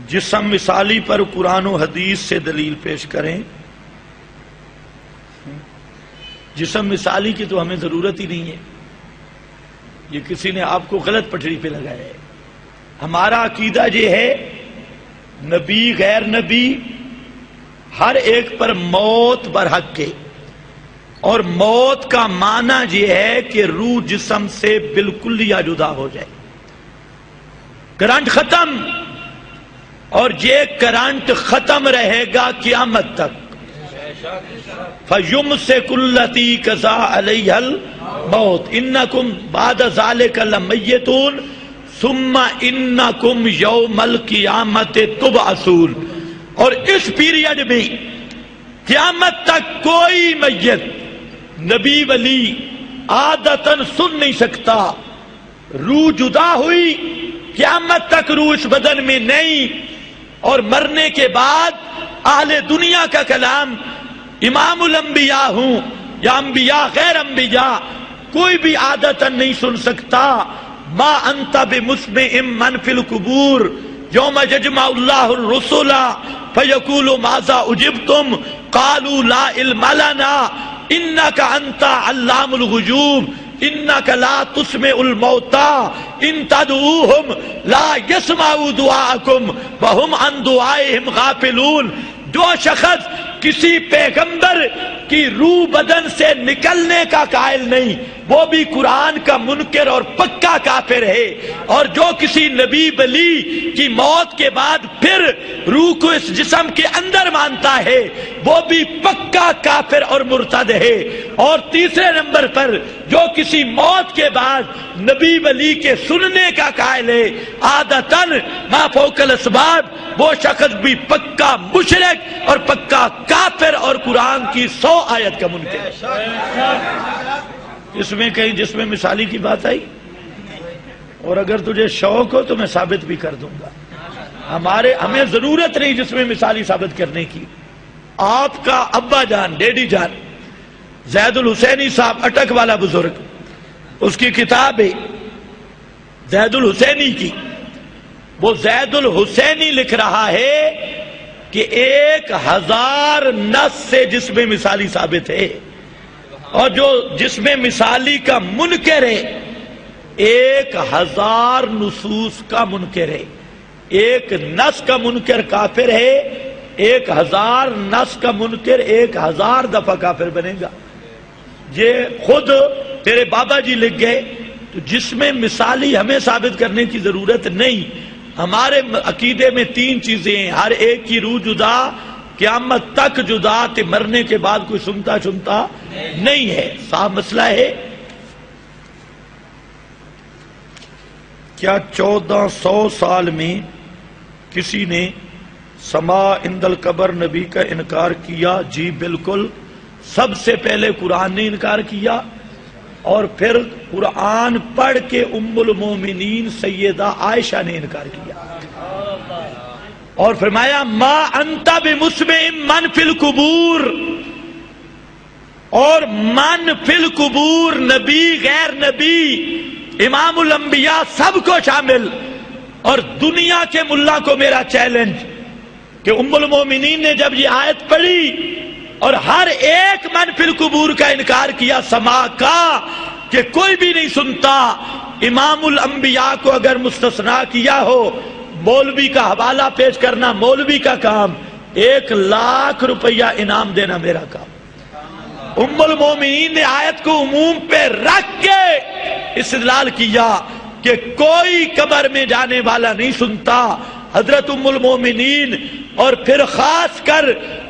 جسم مثالی پر قرآن و حدیث سے دلیل پیش کریں۔ جسم مثالی کی تو ہمیں ضرورت ہی نہیں ہے، یہ کسی نے آپ کو غلط پٹڑی پہ لگایا ہے۔ ہمارا عقیدہ یہ ہے نبی غیر نبی ہر ایک پر موت برحق ہے، اور موت کا معنی یہ ہے کہ روح جسم سے بالکل یا جدا ہو جائے، کرنٹ ختم، اور یہ کرنٹ ختم رہے گا قیامت تک۔ فَيُمْسِكُ الَّتِي قَضَىٰ عَلَيْهَا الْمَوْتَ إِنَّكُمْ بَعْدَ ذَلِكَ لَمَيِّتُونَ ثُمَّ إِنَّكُمْ يَوْمَ الْقِيَامَةِ تُبْعَثُونَ۔ اور اس پیریڈ میں قیامت تک کوئی میت نبی ولی عادتاً سن نہیں سکتا۔ روح جدا ہوئی، قیامت تک روح اس بدن میں نہیں، اور مرنے کے بعد اہل دنیا کا کلام امام الانبیاء ہوں یا انبیاء غیر انبیاء کوئی بھی عادتاً نہیں سن سکتا۔ ما انت بمسمع من فی القبور یوم یجمع اللہ الرسل فیقول ماذا اجبتم قالوا لا علم لنا انک انت علام الغیوب انک لا تسمع الموتى ان تدعوهم لا يسمعوا دعاءکم وهم عن دعائهم غافلون۔ جو شخص کسی پیغمبر کی روح بدن سے نکلنے کا قائل نہیں، وہ بھی قرآن کا منکر اور پکا کافر ہے، اور جو کسی نبی ولی کی موت کے بعد پھر روح کو اس جسم کے اندر مانتا ہے، وہ بھی پکا کافر اور مرتد ہے۔ اور تیسرے نمبر پر جو کسی موت کے بعد نبی ولی کے سننے کا قائل ہے عادتاً ما فوق الاسباب، وہ شخص بھی پکا مشرک اور پکا کافر اور قرآن کی 100 آیت کا منکر۔ اس میں کہیں جس میں مثالی کی بات آئی، اور اگر تجھے شوق ہو تو میں ثابت بھی کر دوں گا۔ ہمیں ضرورت نہیں جس میں مثالی ثابت کرنے کی۔ آپ کا ابا جان ڈیڈی جان زید الحسینی صاحب اٹک والا بزرگ، اس کی کتاب ہے زید الحسینی کی، وہ زید الحسینی لکھ رہا ہے کہ 1000 نص سے جس میں مثالی ثابت ہے، اور جو جس میں مثالی کا منکر ہے 1000 نصوص کا منکر ہے۔ ایک نص کا منکر کافر ہے، 1000 نص کا منکر 1000 دفعہ کافر بنے گا۔ یہ خود تیرے بابا جی لکھ گئے، تو جس میں مثالی ہمیں ثابت کرنے کی ضرورت نہیں۔ ہمارے عقیدے میں 3 چیزیں ہیں، ہر ایک کی روح جدا، قیامت تک جدا، تے مرنے کے بعد کوئی سنتا نہیں ہے۔ صاحب مسئلہ ہے کیا 1400 سال میں کسی نے سما عند القبر نبی کا انکار کیا؟ جی بالکل، سب سے پہلے قرآن نے انکار کیا، اور پھر قرآن پڑھ کے ام المومنین سیدہ عائشہ نے انکار کیا، اور فرمایا ما انت بمسمع من فی القبور، اور من فی القبور نبی غیر نبی امام الانبیاء سب کو شامل۔ اور دنیا کے ملا کو میرا چیلنج کہ ام المومنین نے جب یہ آیت پڑھی اور ہر ایک من فی القبور کا انکار کیا سما کا کہ کوئی بھی نہیں سنتا، امام الانبیاء کو اگر مستثنا کیا ہو، مولوی کا حوالہ پیش کرنا مولوی کا کام، 1,00,000 روپیہ انعام دینا میرا کام۔ ام المومنین نے آیت کو عموم پہ رکھ کے استدلال کیا کہ کوئی قبر میں جانے والا نہیں سنتا۔ حضرت ام المومنین اور پھر خاص کر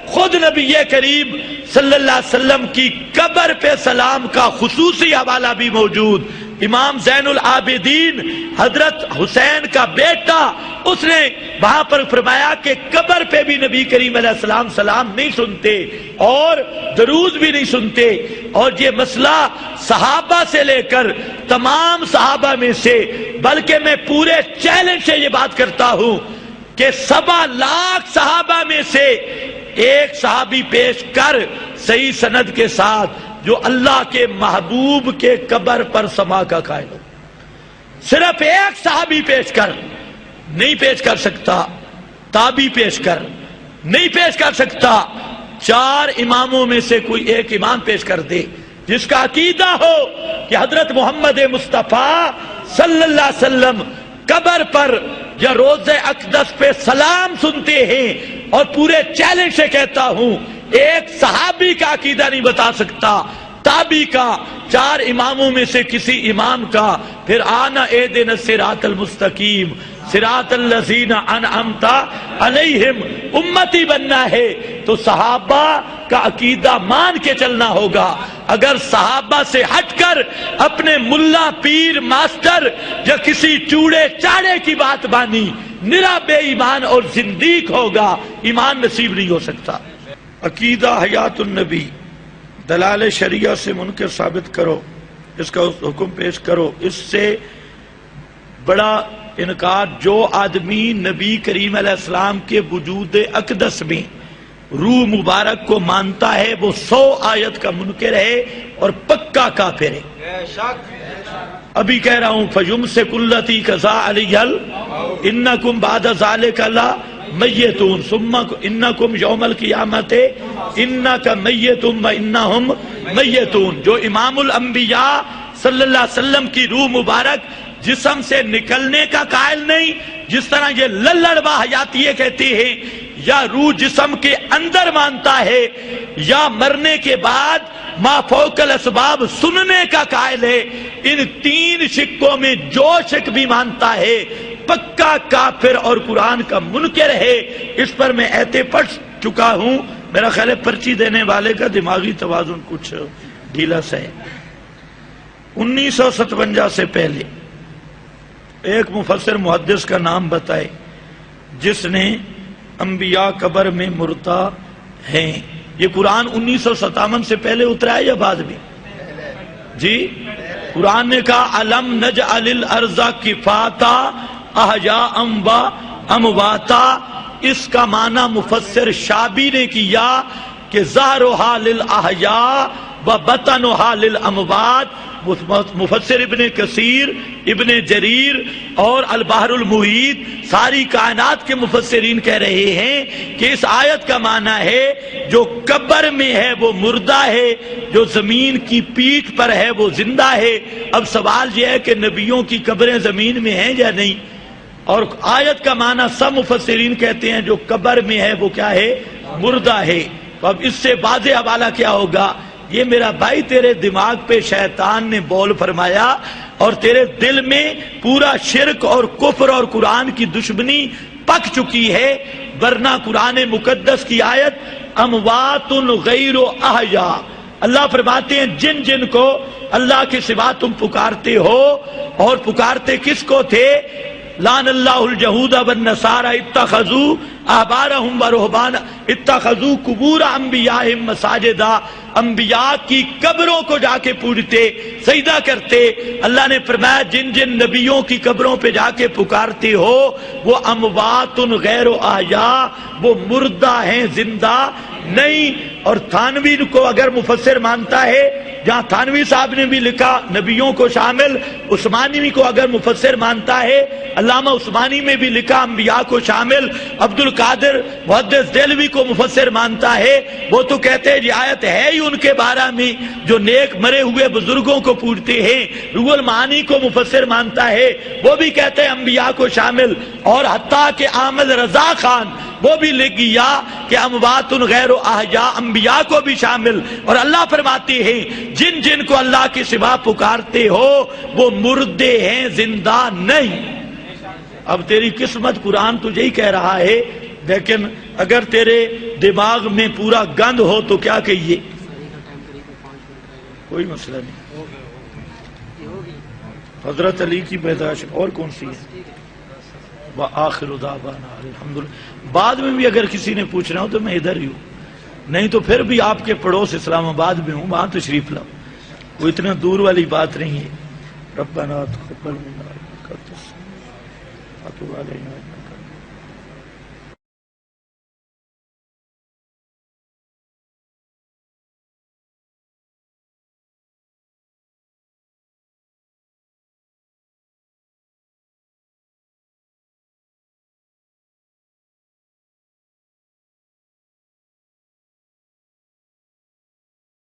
خود نبی کریم صلی اللہ علیہ وسلم کی قبر پہ سلام کا خصوصی حوالہ بھی موجود۔ امام زین العابدین حضرت حسین کا بیٹا، اس نے وہاں پر فرمایا کہ قبر پہ بھی نبی کریم علیہ السلام سلام نہیں سنتے اور درود بھی نہیں سنتے۔ اور یہ مسئلہ صحابہ سے لے کر تمام صحابہ میں سے، بلکہ میں پورے چیلنج سے یہ بات کرتا ہوں کہ 7 لاکھ صحابہ میں سے ایک صحابی پیش کر صحیح سند کے ساتھ جو اللہ کے محبوب کے قبر پر سما کا قائل ہو۔ صرف ایک صحابی پیش کر، نہیں پیش کر سکتا، تابی پیش کر، نہیں پیش کر سکتا، 4 اماموں میں سے کوئی ایک امام پیش کر دے جس کا عقیدہ ہو کہ حضرت محمد مصطفیٰ صلی اللہ علیہ وسلم قبر پر یا روضہ اقدس پہ سلام سنتے ہیں، اور پورے چیلنج سے کہتا ہوں ایک صحابی کا عقیدہ نہیں بتا سکتا، تابی کا، 4 اماموں میں سے کسی امام کا، پھر آنا اہدنا الصراط المستقیم صراط الذین انعمت علیہم امتی بننا ہے تو صحابہ کا عقیدہ مان کے چلنا ہوگا۔ اگر صحابہ سے ہٹ کر اپنے ملا پیر ماسٹر یا کسی چوڑے چاڑے کی بات مانی، نرا بے ایمان اور زندیق ہوگا، ایمان نصیب نہیں ہو سکتا۔ عقیدہ حیات النبی دلال شریعہ سے منکر ثابت کرو، اس کا حکم پیش کرو۔ اس سے بڑا انکار جو آدمی نبی کریم علیہ السلام کے وجود اقدس میں روح مبارک کو مانتا ہے وہ 100 آیت کا منکر ہے اور پکا کافر ہے۔ ابھی کہہ رہا ہوں فَيُمْسِكُ الَّتِي قَضَىٰ عَلَيْهَا إِنَّكُمْ بَعْدَ ذَلِكَ لَمَيِّتُونَ ثُمَّ إِنَّكُمْ يَوْمَ الْقِيَامَةِ إِنَّكَ مَيِّتٌ وَإِنَّهُمْ مَيِّتُونَ۔ جو امام الانبیاء صلی اللہ علیہ وسلم کی روح مبارک جسم سے نکلنے کا قائل نہیں، جس طرح یہ للڑوا حیاتیے کہتے ہیں، یا روح جسم کے اندر مانتا ہے، یا مرنے کے بعد ما فوق الاسباب سننے کا قائل ہے، ان 3 شکوں میں جو شک بھی مانتا ہے پکا کافر اور قرآن کا منکر ہے۔ اس پر میں ایتے پڑھ چکا ہوں، میرا خیال ہے پرچی دینے والے کا دماغی توازن کچھ ڈھیلا سا ہے۔ 1957 سے پہلے ایک مفسر محدث کا نام بتائے جس نے انبیاء قبر میں مردہ ہیں۔ یہ قرآن 1957 سے پہلے اترا ہے یا بعد میں؟ جی قرآن نے کہا الم نجعل الارض کفاتا احیاء و امواتا، اس کا معنی مفسر شابی نے کیا کہ ظاہرھا للاحیاء و بطنھا للاموات۔ مفسر ابن کثیر، ابن جریر اور البحر المحیط، ساری کائنات کے مفسرین کہہ رہے ہیں کہ اس آیت کا معنی ہے جو قبر میں ہے وہ مردہ ہے، جو زمین کی پیٹھ پر ہے وہ زندہ ہے۔ اب سوال یہ ہے کہ نبیوں کی قبریں زمین میں ہیں یا نہیں؟ اور آیت کا معنی سب مفسرین کہتے ہیں جو قبر میں ہے وہ کیا ہے؟ مردہ ہے۔ تو اب اس سے واضح حوالہ کیا ہوگا؟ یہ میرا بھائی تیرے دماغ پہ شیطان نے بول فرمایا اور تیرے دل میں پورا شرک اور کفر اور قرآن کی دشمنی پک چکی ہے، ورنہ قرآن مقدس کی آیت اموات غیر احیاء، اللہ فرماتے ہیں جن جن کو اللہ کے سوا تم پکارتے ہو، اور پکارتے کس کو تھے؟ لعن اللہ الجہود والنصارى اتخذوا احبارهم ورہبانا اتخذوا قبور انبیائهم مساجدا، انبیاء کی قبروں کو جا کے پوجتے، سجدہ کرتے۔ اللہ نے فرمایا جن جن نبیوں کی قبروں پہ جا کے پکارتے ہو وہ اموات غیر احیاء، وہ مردہ ہیں، زندہ نہیں۔ اور تھانوی کو اگر مفسر مانتا ہے، جہاں تھانوی صاحب نے بھی لکھا نبیوں کو شامل، عثمانی کو اگر مفسر مانتا ہے، علامہ عثمانی میں بھی لکھا انبیاء کو شامل، عبد القادر محدث دہلوی کو مفسر مانتا ہے، وہ تو کہتے ہیں یہ آیت ہے ہی ان کے بارے میں جو نیک مرے ہوئے بزرگوں کو پوجتے ہیں۔ روح المعانی کو مفسر مانتا ہے، وہ بھی کہتے ہیں انبیاء کو شامل، اور حتیٰ کہ احمد رضا خان وہ بھی لکھ گیا کہ اموات غیر احیاء انبیاء کو بھی شامل۔ اور اللہ فرماتے ہیں جن جن کو اللہ کے سوا پکارتے ہو وہ مردے ہیں، زندہ نہیں۔ اب تیری قسمت قرآن تجھے ہی کہہ رہا ہے، لیکن اگر تیرے دماغ میں پورا گند ہو تو کیا کہیے؟ کوئی مسئلہ نہیں۔ حضرت علی کی پیدائش اور کون سی ہے؟ وآخر دعوانا الحمدللہ۔ بعد میں بھی اگر کسی نے پوچھنا ہو تو میں ادھر ہی ہوں، نہیں تو پھر بھی آپ کے پڑوس اسلام آباد میں ہوں، وہاں تشریف لاؤ، وہ اتنا دور والی بات نہیں ہے۔ ربنا تقبل منا انک انت السمیع العلیم وتب علینا